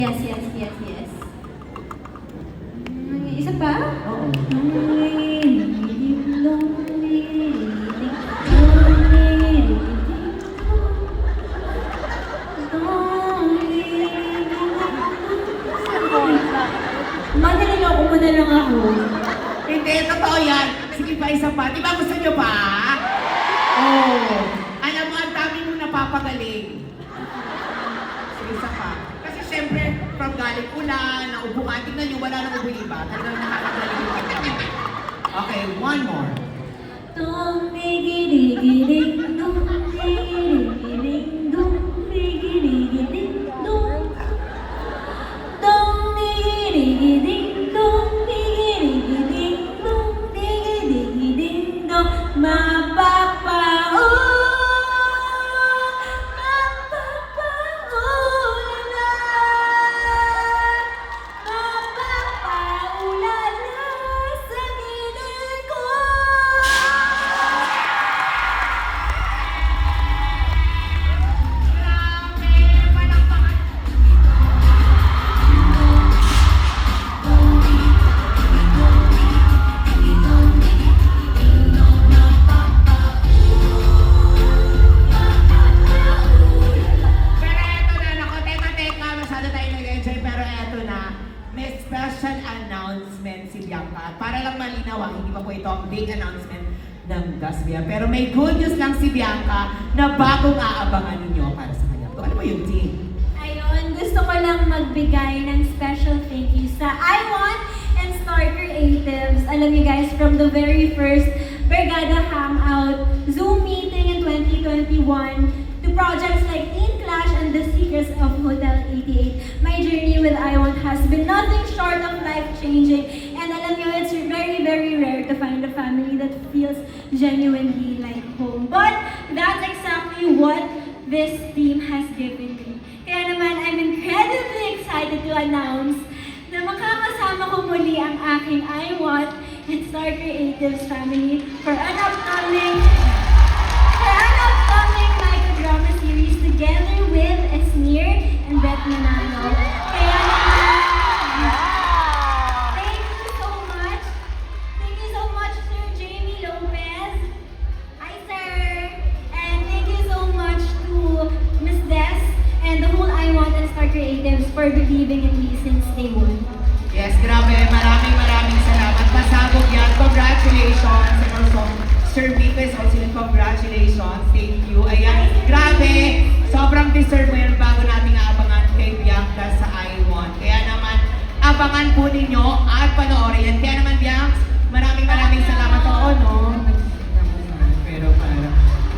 Yes, yes, yes, yes. Isa pa? Oo. Manililoko mo na lang ako. Hindi, totoo yan. Sige pa, isa pa. Di ba gusto nyo pa? Oo. Alam mo, ang dami mong napapagaling. Sige, isa pa. Kasi syempre, from galing ulan, naubo ka. Tingnan nyo, wala nang ubo iba. Talagang nakakagaling yung kanya. Okay, one more. Dong diggy-diggy-ding dong, diggy-diggy-ding dong, diggy-diggy-ding dong. Dong diggy-diggy-ding dong, diggy-diggy-ding dong, diggy-diggy-ding dong. Mapapaulan na sa gilid ko. May special announcement si Bianca. Para lang malinaw, hindi pa po ito ang big announcement ng Dasbia. Pero may good news lang si Bianca na bagong aabangan ninyo para sa kanya. Ano ba yung team? Ayun, gusto ko lang magbigay ng special thank you sa iWant and Star Creatives. Alam niyo guys, from the very first Brigada Hangout Zoom meeting in 2021 to projects like Teen Clash and The Secrets of Hotel 88, my journey with iWant has been nothing short of life-changing. And alam niyo, it's very, very rare to find a family that feels genuinely like home. But that's exactly what this team has given me. Kaya naman, I'm incredibly excited to announce na makakasama ko muli ang aking iWant and Star Creatives family for an upcoming microdrama series together with Esmir and Beth Manalo. Kaya naman, thank you so much. Thank you so much, Sir Jamie Lopez. Hi, sir. And thank you so much to Miss Des and the whole iWant and Star Creatives for believing in me since day one. Yes, grabe. Maraming salamat. Pasabog yan. Congratulations. And also, Sir Vico is also in congratulations. Thank you. Ayan, grabe. Sobrang deserve mo yan bago nating aabangan kay Bianca sa iWant. Kaya naman, abangan po ninyo at panoorin yan. Kaya naman,